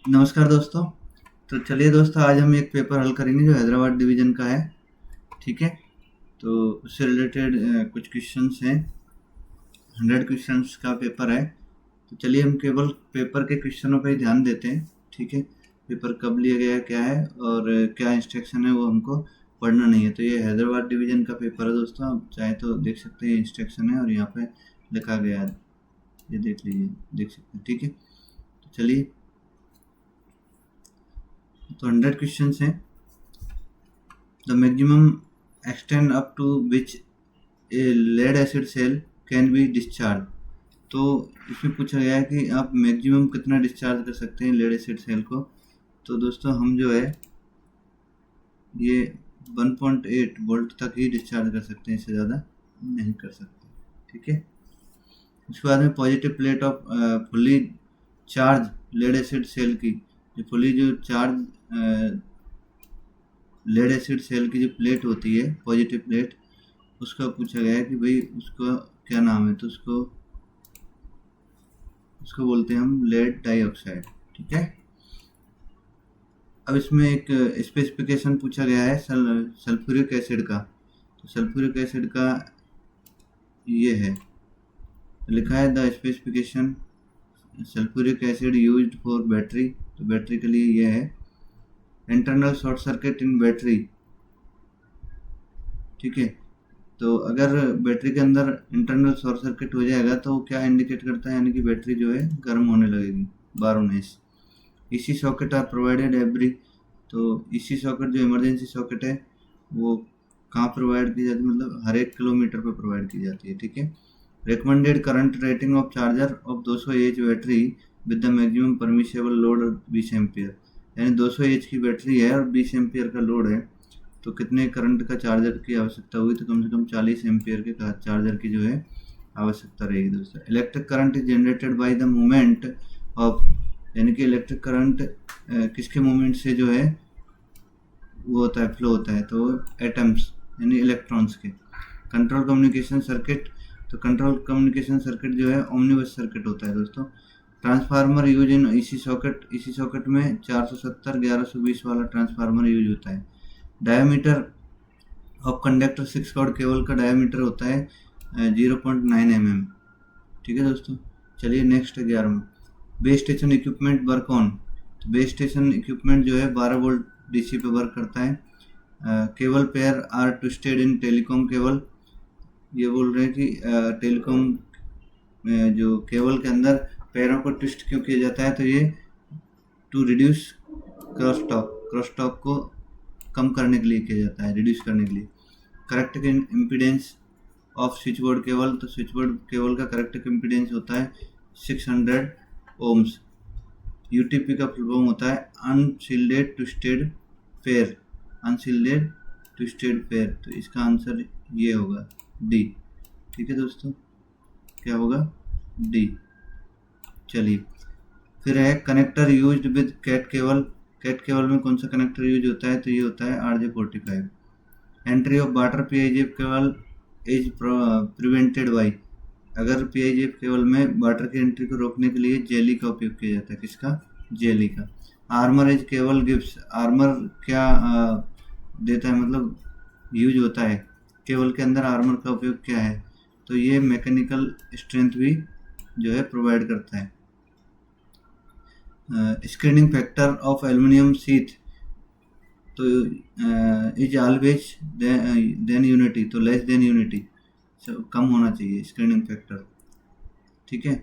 नमस्कार दोस्तों। तो चलिए दोस्तों, आज हम एक पेपर हल करेंगे जो हैदराबाद डिवीज़न का है। ठीक है, तो उससे रिलेटेड कुछ क्वेश्चंस हैं। 100 क्वेश्चंस का पेपर है। तो चलिए हम केवल पेपर के क्वेश्चनों पर ही ध्यान देते हैं। ठीक है, पेपर कब लिया गया है, क्या है और क्या इंस्ट्रक्शन है, वो हमको पढ़ना नहीं है। तो ये हैदराबाद डिवीज़न का पेपर है दोस्तों। आप चाहे तो देख सकते हैं, इंस्ट्रक्शन है और यहाँ पे लिखा गया है, ये देख लीजिए, देख सकते हैं। ठीक है, तो चलिए, तो 100 क्वेश्चंस हैं। The maximum extent up to which a lead acid cell can be discharged। तो इसमें पूछा गया है कि आप मैक्सिमम कितना डिस्चार्ज कर सकते हैं लेड एसिड सेल को। तो दोस्तों हम जो है ये 1.8 वोल्ट तक ही डिस्चार्ज कर सकते हैं, इससे ज़्यादा नहीं कर सकते। ठीक है, उसके बाद में positive plate of fully charge lead acid cell की, जो फुली जो चार्ज लेड एसिड सेल की जो प्लेट होती है, पॉजिटिव प्लेट, उसका पूछा गया है कि भाई उसका क्या नाम है। तो उसको बोलते हैं हम लेड डाइऑक्साइड। ठीक है, अब इसमें एक स्पेसिफिकेशन पूछा गया है सल्फ्यूरिक एसिड का। तो सल्फ्यूरिक एसिड का ये है, लिखा है the specification sulphuric acid used for battery. तो बैटरी के लिए ये है। Internal short circuit in battery. ठीक है, तो अगर बैटरी के अंदर इंटरनल शॉर्ट सर्किट हो जाएगा तो वो क्या इंडिकेट करता है, यानी कि बैटरी जो है गर्म होने लगेगी, बारोनेस। इसी सॉकेट आर प्रोवाइडेड एवरी। तो इसी सॉकेट जो इमरजेंसी सॉकेट है वो कहाँ प्रोवाइड की जाती है, मतलब हर 1 किलोमीटर पर प्रोवाइड की जाती है। ठीक है, recommended current rating of charger of 200 H battery with the maximum permissible load 20 ampere. यानी 200 एच की बैटरी है और 20 एम्पियर का लोड है, तो कितने करंट का चार्जर की आवश्यकता हुई, तो कम से कम 40 एम्पियर के चार्जर की जो है आवश्यकता रहेगी दोस्तों। Electric current is generated by the movement of, यानी कि इलेक्ट्रिक करंट किसके मूवमेंट से जो है वो होता है, फ्लो होता है, तो एटम्स यानी इलेक्ट्रॉन्स के। कंट्रोल कम्युनिकेशन सर्किट, तो कंट्रोल कम्युनिकेशन सर्किट जो है ओमनीबस सर्किट होता है दोस्तों। ट्रांसफार्मर यूज इन इसी सॉकेट में 470 1120 वाला ट्रांसफार्मर यूज होता है। Diameter of conductor 6 cord cable का डायमीटर होता है 0.9 mm। ठीक है दोस्तों, चलिए next 11। Base station equipment work on. तो बेस स्टेशन इक्विपमेंट जो है 12 वोल्ट डीसी पे वर्क करता है। Cable pair are twisted in telecom cable. ये बोल रहे हैं कि टेलीकॉम जो केबल के अंदर पैरों को ट्विस्ट क्यों किया जाता है, तो ये टू रिड्यूस क्रॉस टॉक को कम करने के लिए किया जाता है, रिड्यूस करने के लिए। Corrective impedance off switch board cable. तो स्विच बोर्ड केबल का करेक्टिव इम्पीडेंस होता है 600 ओम्स। यूटीपी का फुल फॉर्म होता है unshielded twisted pair. Unshielded twisted pair, तो इसका आंसर ये होगा डी। ठीक है दोस्तों, क्या होगा, डी। चलिए, फिर है connector used with cat cable. Cat cable में कौन सा कनेक्टर यूज होता है, तो ये होता है RJ45। Entry of water PIGF cable is prevented by. अगर PIGF केबल में वाटर की एंट्री को रोकने के लिए जेली का उपयोग किया जाता है, किसका, जेली का। Armour is cable gives. Armour क्या देता है, मतलब यूज होता है केबल के अंदर, आर्मर का उपयोग क्या है, तो ये मैकेनिकल स्ट्रेंथ भी जो है प्रोवाइड करता है। Screening factor of aluminium sheath, तो इज ऑलवेज देन यूनिटी, तो लेस देन यूनिटी, कम होना चाहिए स्क्रीनिंग फैक्टर। ठीक है,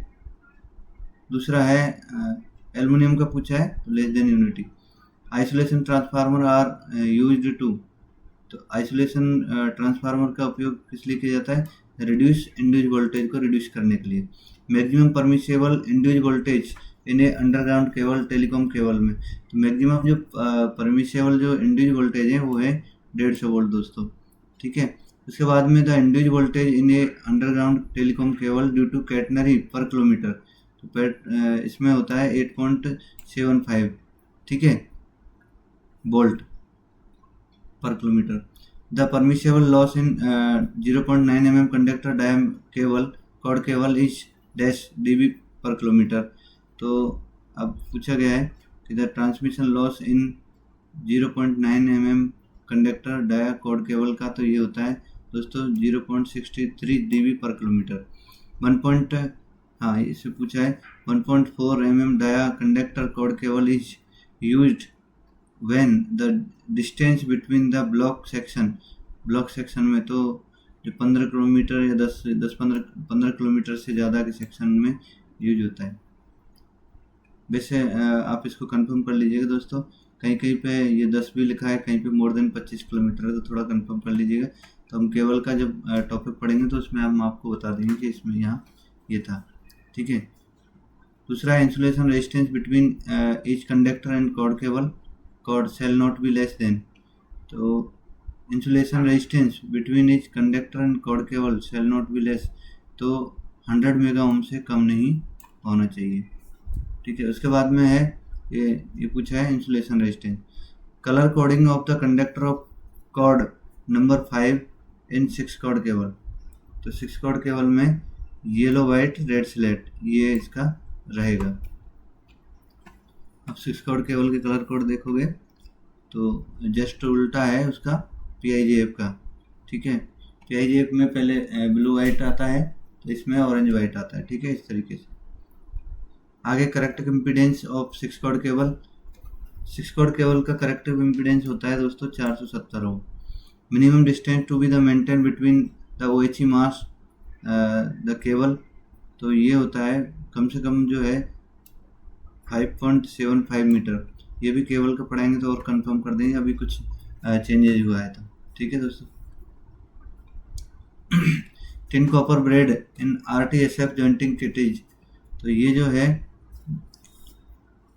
दूसरा है एल्युमिनियम का पूछा है, तो less than unity. Isolation transformer are used to. तो आइसोलेशन ट्रांसफार्मर का उपयोग किस लिए किया जाता है, रिड्यूस इंड्यूज वोल्टेज को रिड्यूस करने के लिए। Maximum permissible induced voltage in a underground cable telecom cable में, तो मैक्सिमम जो परमिसेबल जो इंड्यूज वोल्टेज है वो है 150 वोल्ट दोस्तों। ठीक है, उसके बाद में the induced voltage in a underground telecom cable due to catenary per kilometre, तो इसमें होता है 8.75। ठीक है, volt per kilometre. The permissible loss in 0.9 mm conductor dia cable cord cable is dash dB per kilometre. तो अब पूछा गया है कि the transmission loss in 0.9 mm conductor dia cord cable का तो ये होता है दोस्तों 0.63 dB पर किलोमीटर। 1. हाँ इससे पूछा है 1.4 mm dia conductor quad cable is used when the distance between the block section में तो जो 15 किलोमीटर या 15 किलोमीटर से ज़्यादा के सेक्शन में यूज होता है। वैसे आप इसको कंफर्म कर लीजिएगा दोस्तों, कहीं कहीं पे ये 10 भी लिखा है, कहीं पे मोर देन 25 किलोमीटर है, तो थोड़ा कंफर्म कर लीजिएगा। तो हम केबल का जब टॉपिक पढ़ेंगे तो उसमें हम आपको बता देंगे कि इसमें यहाँ ये था, ठीक है। दूसरा insulation resistance between each conductor and cord shall not be less than, तो insulation resistance between each conductor and cord cable shall not be less, तो 100 मेगा ओम से कम नहीं होना चाहिए, ठीक है। उसके बाद में है ये पूछा है insulation resistance, colour coding of the conductor of quad number 5 in 6 cord cable, तो 6 कॉर्ड केबल में येलो वाइट रेड स्लेट ये इसका रहेगा। अब 6 कॉर्ड केबल के कलर कोड देखोगे तो जस्ट उल्टा है उसका PIGF का, ठीक है। PIGF में पहले ब्लू वाइट आता है, तो इसमें ऑरेंज वाइट आता है, ठीक है, इस तरीके से। आगे करेक्टिव impedance of 6 cord cable, 6 cord cable का करेक्टिव इम्पीडेंस होता है दोस्तों 470 ohm. Minimum distance to be the maintain between the OHE mast the cable, तो ये होता है कम से कम जो है 5.75 मीटर। ये भी केबल का पढ़ाएंगे तो और कंफर्म कर देंगे, अभी कुछ चेंजेज हुआ है तो, ठीक है दोस्तों। टिन कॉपर ब्रेड इन RTSF जॉइंटिंग किटेज, तो ये जो है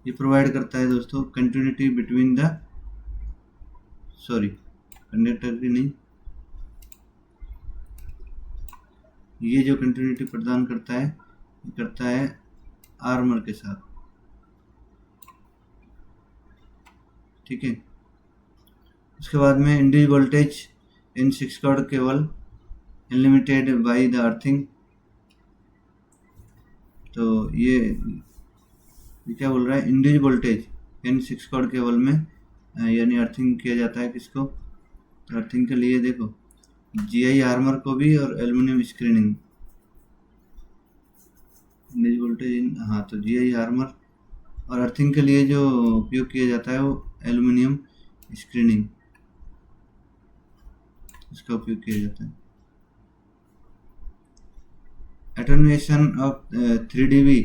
ये प्रोवाइड करता है दोस्तों कंटिन्यूटी बिटवीन द कंडक्टर की नहीं, ये जो कंटिन्यूटी प्रदान करता है आर्मर के साथ, ठीक है। उसके बाद में induced voltage in 6 cord cable unlimited by the earthing, तो ये क्या बोल रहा है, induced voltage in 6 cord cable में यानी अर्थिंग किया जाता है किसको, तो अर्थिंग के लिए देखो GI आर्मर को भी और एल्युमिनियम स्क्रीनिंग, इंड्यूस वोल्टेज इन, हाँ तो GI आर्मर और अर्थिंग के लिए जो उपयोग किया जाता है वो एल्युमिनियम स्क्रीनिंग, इसका उपयोग किया जाता है। Attenuation of 3 dB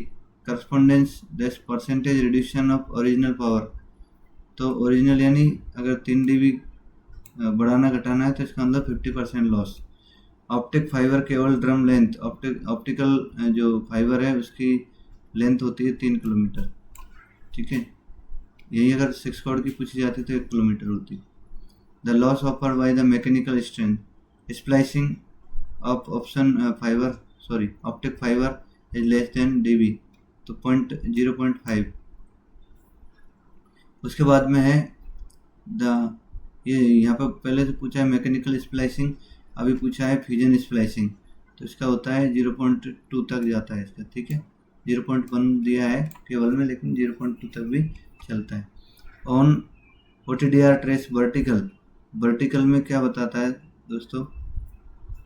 correspondence 10% reduction of original power, तो ओरिजिनल यानी अगर 3 dB बढ़ाना घटाना है तो इसका अंदर 50% loss. Optic fibre cable drum length, optical जो फाइबर है उसकी लेंथ होती है 3 किलोमीटर, ठीक है। यही अगर 6 कॉर्ड की पूछी जाती तो 1 किलोमीटर होती। The loss offered by the mechanical strength, splicing of optic fibre is less than dB, तो 0.5। उसके बाद में है ये यहाँ पर पहले तो पूछा है मैकेनिकल स्प्लाइसिंग, अभी पूछा है फ्यूजन स्प्लाइसिंग, तो इसका होता है 0.2 तक जाता है इसका, ठीक है। 0.1 दिया है केबल में, लेकिन 0.2 तक भी चलता है। ऑन OTDR ट्रेस वर्टिकल में क्या बताता है दोस्तों,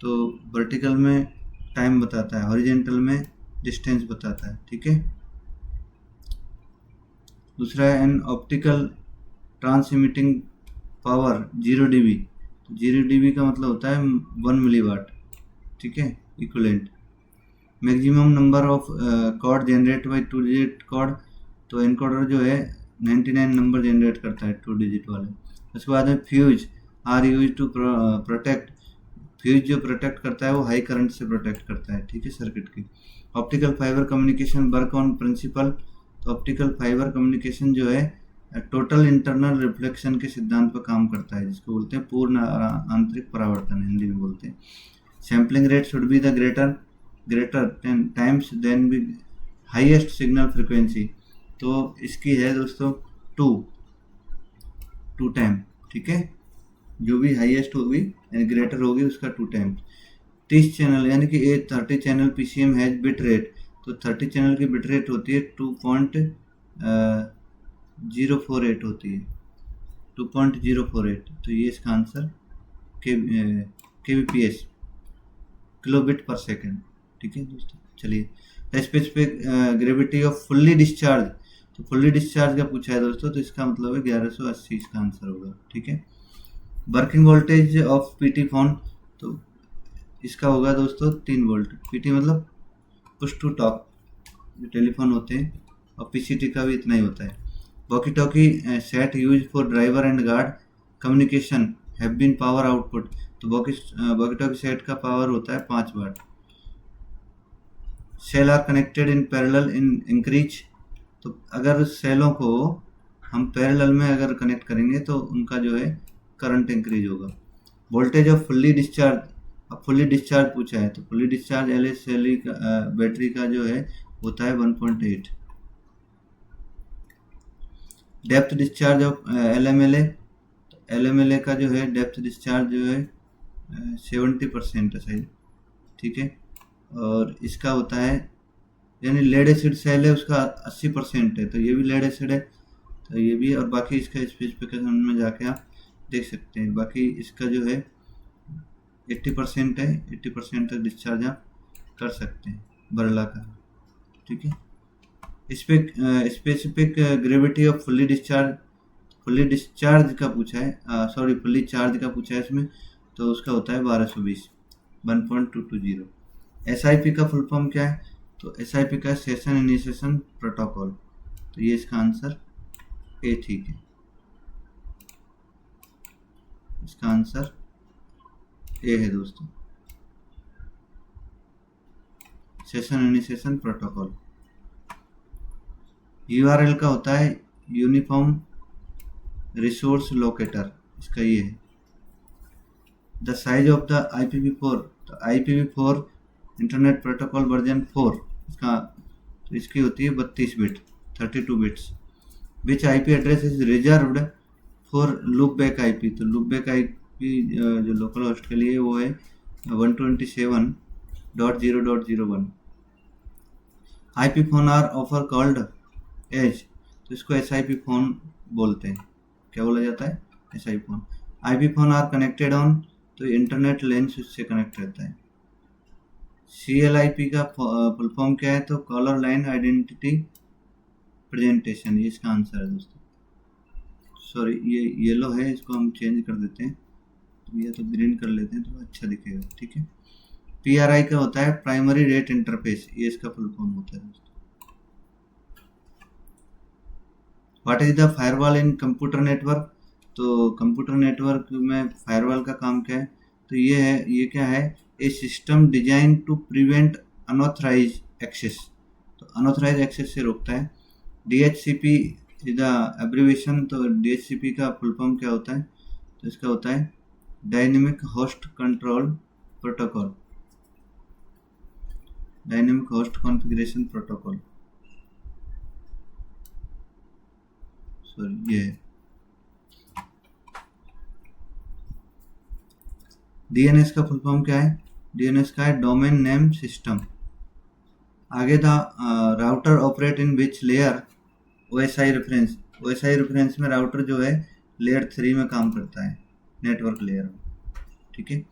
तो वर्टिकल में टाइम बताता है, हॉरिजेंटल में डिस्टेंस बताता है, ठीक है। दूसरा है an optical transmitting power 0 dB, तो 0 dB का मतलब होता है 1 मिलीवाट, ठीक है, equivalent. Maximum number of code generate by 2 digit code, तो एनकोडर जो है 99 नंबर जनरेट करता है 2 डिजिट वाले। उसके बाद में fuse are use to protect, fuse जो प्रोटेक्ट करता है वो हाई करंट से प्रोटेक्ट करता है, ठीक है, सर्किट की। Optical fibre communication work on principle, तो ऑप्टिकल फाइबर कम्युनिकेशन जो है टोटल इंटरनल रिफ्लेक्शन के सिद्धांत पर काम करता है, जिसको बोलते हैं पूर्ण आंतरिक परावर्तन, हिंदी में बोलते हैं। Sampling rate should be the greater times than be highest signal frequency, तो इसकी है दोस्तों 2 टाइम, ठीक है, जो भी हाईएस्ट होगी यानी ग्रेटर होगी उसका 2 टाइम। 30 चैनल यानी कि 30 channel PCM has bit rate, तो 30 चैनल की बिट रेट होती है 048 होती है, 2.048। तो ये इसका आंसर kbps, किलोबिट पर सेकेंड। ठीक है दोस्तों, चलिए। The specific gravity off fully discharge, तो फुल्ली डिस्चार्ज का पूछा है दोस्तों, तो इसका मतलब है 1180 इसका आंसर होगा। ठीक है। Working voltage of PT phone, तो इसका होगा दोस्तों 3 वोल्ट। पीटी मतलब पुश टू टॉक जो टेलीफोन होते हैं, और पीसीटी का भी इतना ही होता है। Walkie talkie set use for driver and guard communication have been power output, तो वॉकी टॉकी सेट का पावर होता है 5 watt. Cell are connected in parallel in increase, तो अगर सेलों को हम पैरेलल में अगर कनेक्ट करेंगे तो उनका जो है करंट इंक्रीज होगा। वोल्टेज ऑफ फुल्ली डिस्चार्ज, अब फुल्ली डिस्चार्ज पूछा है, तो फुल्ली डिस्चार्ज एल का बैटरी का जो है होता है 1.8। डेप्थ डिस्चार्ज ऑफ एल का जो है डेप्थ डिस्चार्ज जो है 70% है, सही। ठीक है। और इसका होता है, यानी लेड एसिड सेल है उसका 80% है, तो ये भी लेड एसिड है, तो ये भी। और बाकी इसका स्पेसिफिकेशन में जाके आप देख सकते हैं। बाकी इसका जो है 80% है, 80% तक डिस्चार्ज आप कर सकते हैं बरला का। ठीक है। Specific gravity off fully discharge का पूछा है, फुल्ली चार्ज का पूछा है इसमें, तो उसका होता है 1220, 1.220। SIP का फुल फॉर्म क्या है, तो SIP का सेशन इनिशिएशन प्रोटोकॉल, तो ये इसका आंसर ए। ठीक है, इसका आंसर ए है दोस्तों, सेशन इनिशिएशन प्रोटोकॉल। URL का होता है यूनिफॉर्म रिसोर्स लोकेटर, इसका ये है। The size of the IPv4, तो IPv4 इंटरनेट प्रोटोकॉल वर्जन 4, इसका तो इसकी होती है 32 bit, 32 bits. Which IP address is reserved for loop back IP, तो लूप बैक IP जो लोकल होस्ट के लिए वो है 127.0.01। IP phone are offer called as, तो इसको SIP फोन बोलते हैं। क्या बोला जाता है, SIP phone. IP phone are connected on, तो इंटरनेट लेंस उससे कनेक्ट रहता है। CLIP का फुल फॉर्म क्या है, तो कॉलर लाइन आइडेंटिटी प्रेजेंटेशन, ये इसका आंसर है दोस्तों। सॉरी, ये येलो है, इसको हम चेंज कर देते हैं, तो या तो ग्रीन कर लेते हैं, तो अच्छा दिखेगा। ठीक है। PRI का होता है प्राइमरी रेट इंटरफेस, ये इसका फुल फॉर्म होता है दोस्तों। What is the firewall in computer network, तो कंप्यूटर नेटवर्क में फायरवॉल का काम क्या है, तो ये क्या है, a system design to prevent unauthorized access, तो अनऑथराइज एक्सेस से रोकता है। DHCP इज द एब्रिविएशन, तो DHCP का फुल फॉर्म क्या होता है, तो इसका होता है dynamic host control protocol, dynamic host configuration protocol. Sorry, ये है। DNS का फुल फॉर्म क्या है, DNS का है डोमेन नेम सिस्टम। आगे था router operate in which layer, OSI reference, OSI reference में राउटर जो है लेयर 3 में काम करता है, नेटवर्क लेयर में। ठीक है।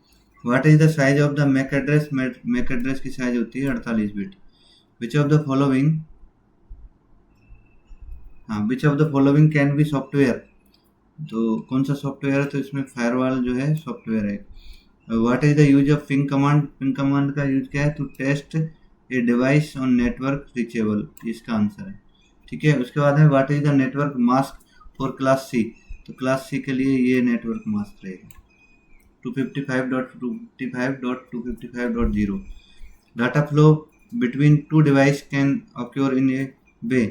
What is the size of the MAC address, MAC address की साइज होती है 48 bit. Which of the following, which of the following can be software, तो कौन सा सॉफ्टवेयर है, तो इसमें फायरवॉल जो है सॉफ्टवेयर है। What is the use of ping command, ping command का यूज क्या है, to test a device on network reachable, इसका आंसर है। ठीक है। उसके बाद है what is the network mask for class C, तो क्लास C के लिए ये नेटवर्क मास्क रहेगा 255.255.255.0। Data flow between two device can occur in a way,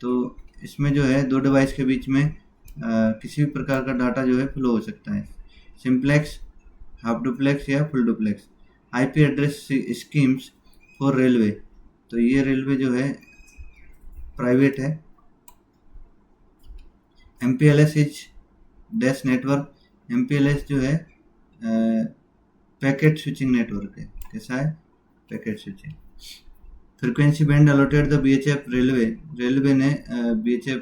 तो इसमें जो है दो डिवाइस के बीच में किसी भी प्रकार का डाटा जो है फ्लो हो सकता है। सिंप्लेक्स, हाफ डुप्लेक्स या full duplex. IP address schemes for railway, तो ये रेलवे जो है प्राइवेट है। MPLS is dash network, MPLS जो है पैकेट स्विचिंग नेटवर्क है। कैसा है, packet switching. Frequency band allotted the BHF railway, railway ने BHF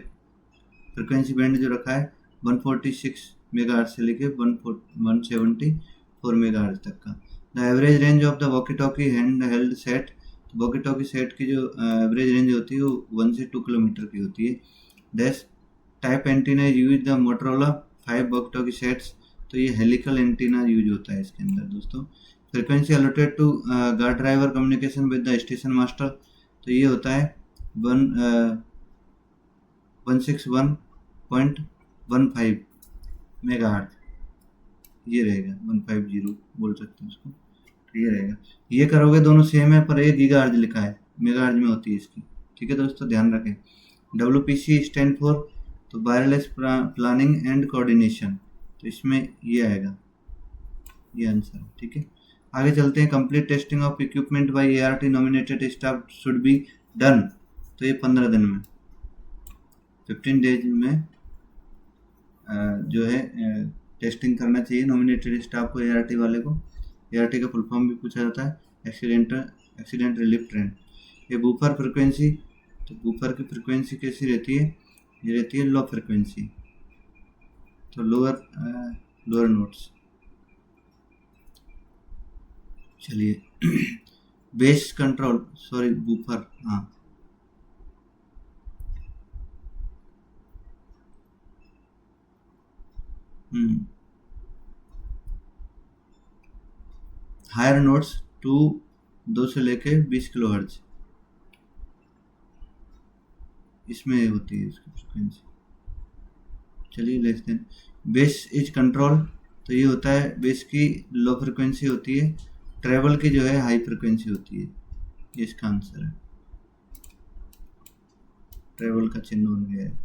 फ्रिक्वेंसी बैंड जो रखा है 146 मेगाहर्ट्ज से लेके 174 मेगाहर्ट्ज तक का। The average range of the walkie talkie hand held set, walkie talkie set की जो एवरेज रेंज होती है वो 1 से 2 किलोमीटर की होती है। This type antenna use the Motorola 5 walkie talkie sets, तो ये हेलिकल एंटीना यूज होता है इसके अंदर दोस्तों। Frequency allotted to guard driver communication with the station master, तो ये होता है 161.15 मेगाहर्ट्ज, ये रहेगा 150 बोल सकते हैं उसको, ये रहेगा। ये करोगे दोनों सेम है पर ये गीगाहर्ट्ज लिखा है, मेगाहर्ट्ज में होती है इसकी, ठीक है दोस्तों, ध्यान रखें। WPC स्टैंड फॉर तो वायरलेस प्लानिंग एंड कोऑर्डिनेशन, तो इसमें ये आएगा, ये आंसर, ठीक है। आगे चलते हैं। Complete testing of equipment by ART nominated staff should be done, तो ये 15 दिन में 15 डेज में जो है टेस्टिंग करना चाहिए नॉमिनेटेड स्टाफ को, ART वाले को। ART का फुल फॉर्म भी पूछा जाता है, एक्सीडेंट रिलीफ ट्रेन। ये बूफर फ्रिक्वेंसी, तो बूफर की फ्रिक्वेंसी कैसी रहती है, ये रहती है लो फ्रिक्वेंसी, तो लोअर नोट्स। चलिए बेस कंट्रोल, सॉरी बूफर, हाँ हायर नोट्स 2 से लेके 20 किलोहर्ट्ज इसमें होती है इसकी फ्रिक्वेंसी। चलिए less than base is control, तो ये होता है बेस की लो फ्रिक्वेंसी होती है, ट्रेवल की जो है हाई फ्रिक्वेंसी होती है, ये इसका आंसर है। ट्रेवल का चिन्ह बन गया है।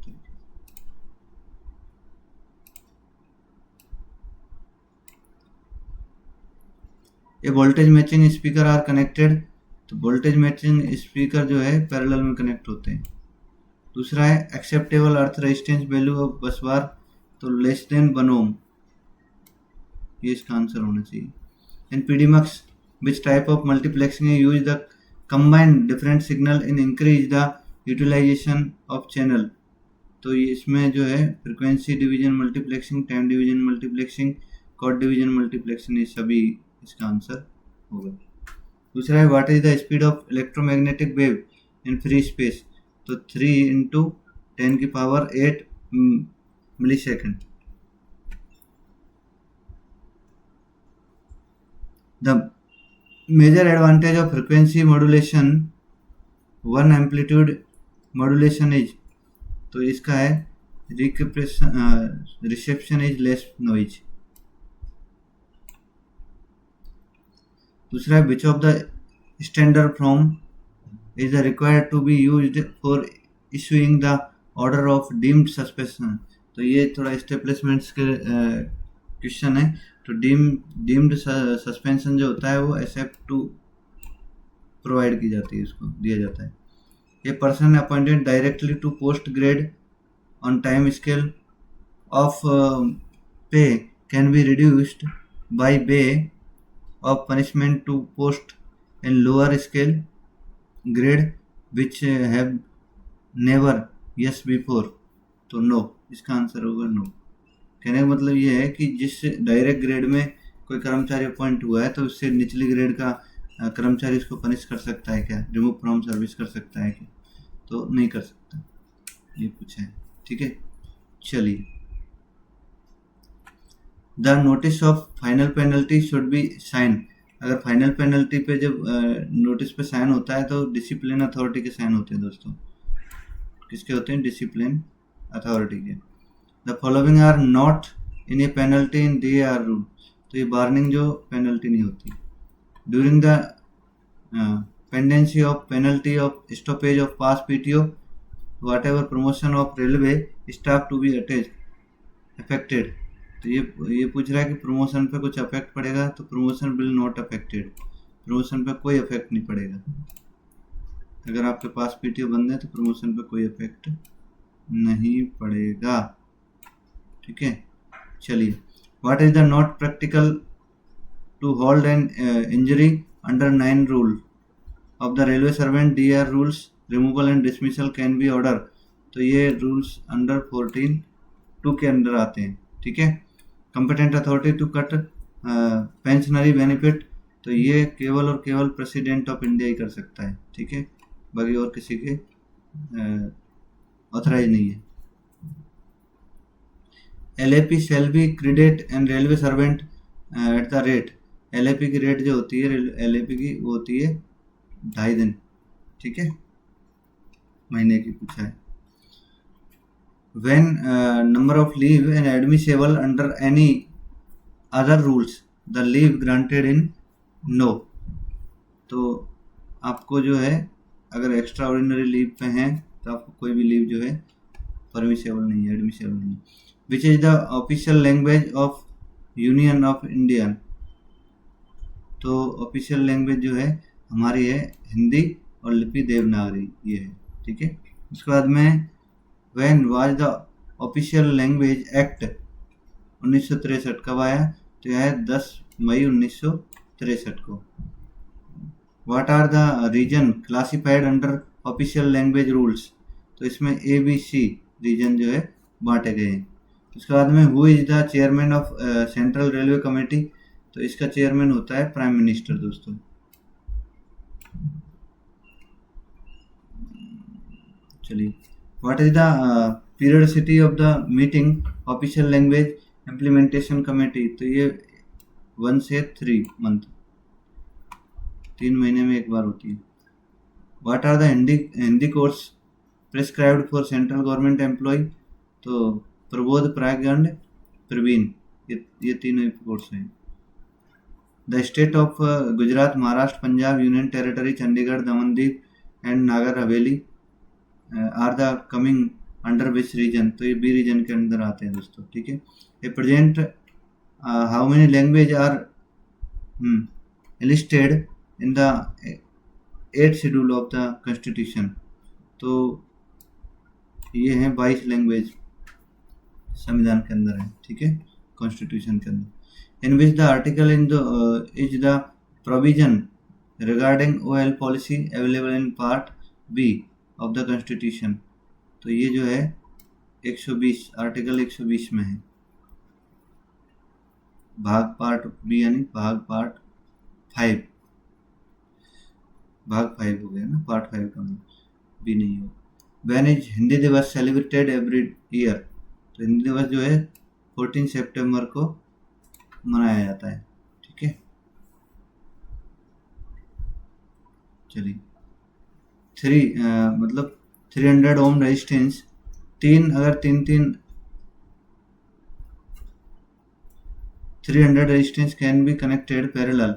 ये voltage matching speaker are connected, तो वोल्टेज मैचिंग स्पीकर जो है पैरेलल में कनेक्ट होते हैं। दूसरा है acceptable earth resistance value of bus bar, तो लेस देन 1 ओम, ये इसका आंसर होना चाहिए। इन PDMux which type of multiplexing is used the combine different signal in increase the utilization of channel, तो ये इसमें जो है frequency division multiplexing, time division multiplexing, code division multiplexing, ये सभी इसका आंसर होगा। दूसरा है what is the speed of electromagnetic wave in free space, तो 3 × 10⁸ millisecond. The major advantage of frequency modulation 1 amplitude modulation is, तो इसका है रिसेप्शन इज लेस नॉइज। दूसरा है which of the standard form is required to be used for issuing the order of deemed suspension, तो ये थोड़ा स्टेब्लिशमेंट्स के question है। तो डीम्ड सस्पेंशन जो होता है वो SF2 प्रोवाइड की जाती है, उसको दिया जाता है। ये person appointed directly to post grade on time scale of pay can be reduced by way of punishment to post in lower scale grade which have never yes before, तो no, इसका आंसर होगा no. कहने का मतलब ये है कि जिस डायरेक्ट ग्रेड में कोई कर्मचारी अपॉइंट हुआ है तो उससे निचली ग्रेड का कर्मचारी उसको पनिश कर सकता है क्या, रिमूव फ्रॉम सर्विस कर सकता है क्या, तो नहीं कर सकता, ये पूछा है, ठीक है। चलिए the notice of final penalty should be sign, अगर फाइनल पेनल्टी पे जब नोटिस पे साइन होता है तो डिसिप्लिन अथॉरिटी के साइन होते हैं दोस्तों। किसके होते हैं, डिसिप्लिन अथॉरिटी के। The following are not in a penalty in they are rule, तो ये वार्निंग जो पेनल्टी नहीं होती। During the pendency of penalty of stoppage of pass PTO whatever promotion of railway staff to be affected, तो ये पूछ रहा है कि प्रमोशन पे कुछ अफेक्ट पड़ेगा, तो promotion will not affected, promotion पे कोई अफेक्ट नहीं पड़ेगा। अगर आपके पास PTO बंद है तो प्रमोशन पे कोई अफेक्ट नहीं पड़ेगा, ठीक है। चलिए what is the not practical to hold an injury under 9 rule of the railway servant DR rules removal and dismissal can be order, तो तो ये रूल्स अंडर 14(2) के अंदर आते हैं, ठीक है। Competent authority to cut pensionary benefit, तो ये केवल और केवल प्रेसिडेंट ऑफ इंडिया ही कर सकता है, ठीक है, बाकी और किसी के ऑथराइज नहीं है। LAP shall be credit and railway servant at the rate, LAP की रेट जो होती है LAP की वो होती है 2.5 दिन, ठीक है, महीने की पूछा है। When number of leave and admissible under any other rules, the leave granted in no, तो आपको जो है अगर एक्स्ट्रा ऑर्डिनरी लीव पे हैं तो आपको कोई भी लीव जो है परमिसेबल नहीं है, एडमिसेबल नहीं है। Which is the official language of union of Indian, तो ऑफिशियल लैंग्वेज जो है हमारी है हिंदी और लिपि देवनागरी, ये है, ठीक है। उसके बाद में when was the official language act 1963 कब आया, तो यह है 10 मई 1963 को। What are the region classified under official language rules, तो इसमें ABC रीजन जो है बांटे गए हैं। उसके बाद में who is the chairman of central railway committee, तो इसका चेयरमैन होता है प्राइम मिनिस्टर दोस्तों। चलिए, what is the periodicity of the meeting official language implementation committee, तो ये 1 से 3 मंथ, 3 महीने में एक बार होती है। What are the Hindi course prescribed for central government employ, तो प्रबोध, प्राज्ञ, प्रवीण, ये तीनों ही कोर्स हैं। The state of Gujarat, Maharashtra, Punjab, union territory, Chandigarh, दमनदीप and Nagar Haveli are the coming under which region, तो ये B रीजन के अंदर आते हैं दोस्तों, ठीक है। A present how many language are listed in the 8th schedule of the constitution, तो ये हैं 22 लैंग्वेज संविधान के अंदर है, ठीक है, कॉन्स्टिट्यूशन के अंदर। In which the article in the is the provision regarding OL policy available in part B of the constitution, तो ये जो है 120 आर्टिकल 120 में है, भाग पार्ट B यानी भाग पार्ट 5, भाग 5 हो गया ना, पार्ट 5 का B नहीं हो। व्हेन इज हिंदी दिवस सेलिब्रेटेड एवरी ईयर, तो हिंदी दिवस जो है 14 सितंबर को मनाया जाता है, ठीक है। चलिए, मतलब 300 ओम रेजिस्टेंस, अगर 300 resistance can be connected parallel,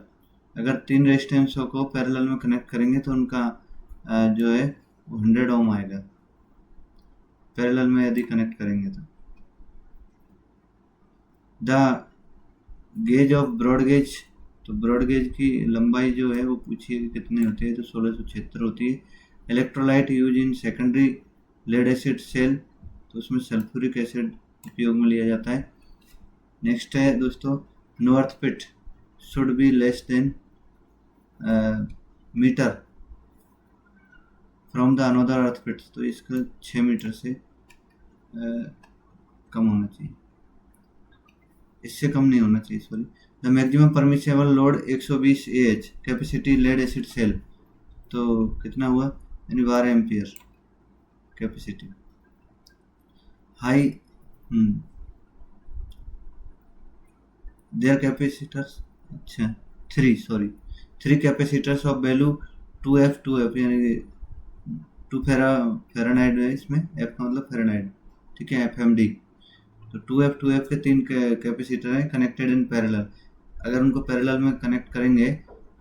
अगर 3 रेजिस्टेंसों को पैरेलल में कनेक्ट करेंगे तो उनका जो है 100 ओम आएगा, पैरेलल में यदि कनेक्ट करेंगे तो। The gauge of broad gauge, तो ब्रॉड गेज की लंबाई जो है वो पूछिए कि कितनी होती है, तो 1676 होती है। Electrolyte use in secondary lead acid cell, तो उसमें सल्फ्यूरिक एसिड उपयोग में लिया जाता है। नेक्स्ट है दोस्तों, north pit should be less than metre from the another earth pit, तो इसका 6 मीटर से कम होना चाहिए, इससे कम नहीं होना चाहिए, sorry. The maximum permissible load 120 AH capacity lead acid cell, तो कितना हुआ, यानी 12 ampere capacity. High there capacitors, अच्छा 3 कैपेसिटर्स ऑफ वैल्यू 2F यानी 2 फेरानाइट है इसमें, F का मतलब फेरानाइट, ठीक है, FMD, तो 2F के 3 कैपेसिटर हैं कनेक्टेड इन पैरेलल। अगर उनको पैरेलल में कनेक्ट करेंगे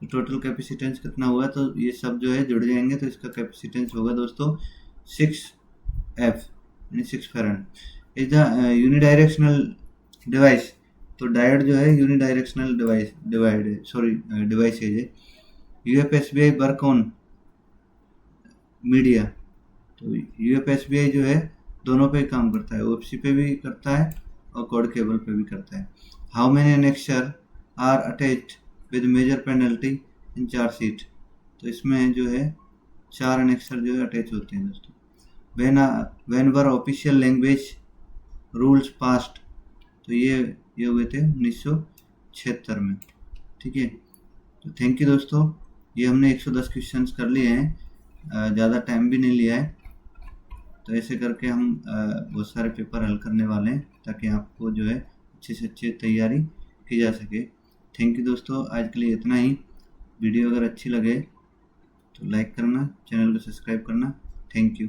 तो टोटल कैपेसिटेंस कितना हुआ, तो ये सब जो है जुड़ जाएंगे, तो इसका कैपेसिटेंस होगा दोस्तों 6F यानी 6 farad. Is the unidirectional device, तो डायोड जो है यूनिडायरेक्शनल डिवाइस है। UFSBI वर्क ऑन मीडिया, तो UFSBI जो है दोनों पे काम करता है, OFC पे भी करता है और कॉर्ड केबल पे भी करता है। How many annexure are attached with major penalty in chargesheet, तो इसमें जो है 4 एनेक्सर जो है अटैच होते हैं दोस्तों। When were official language rules past, तो ये हुए थे 1976 में। ठीक है, तो थैंक यू दोस्तों, ये हमने 110 क्वेश्चंस कर लिए हैं, ज़्यादा टाइम भी नहीं लिया है। तो ऐसे करके हम बहुत सारे पेपर हल करने वाले हैं ताकि आपको जो है अच्छे से अच्छी तैयारी की जा सके। थैंक यू दोस्तों, आज के लिए इतना ही। वीडियो अगर अच्छी लगे तो लाइक करना, चैनल को सब्सक्राइब करना। Thank you.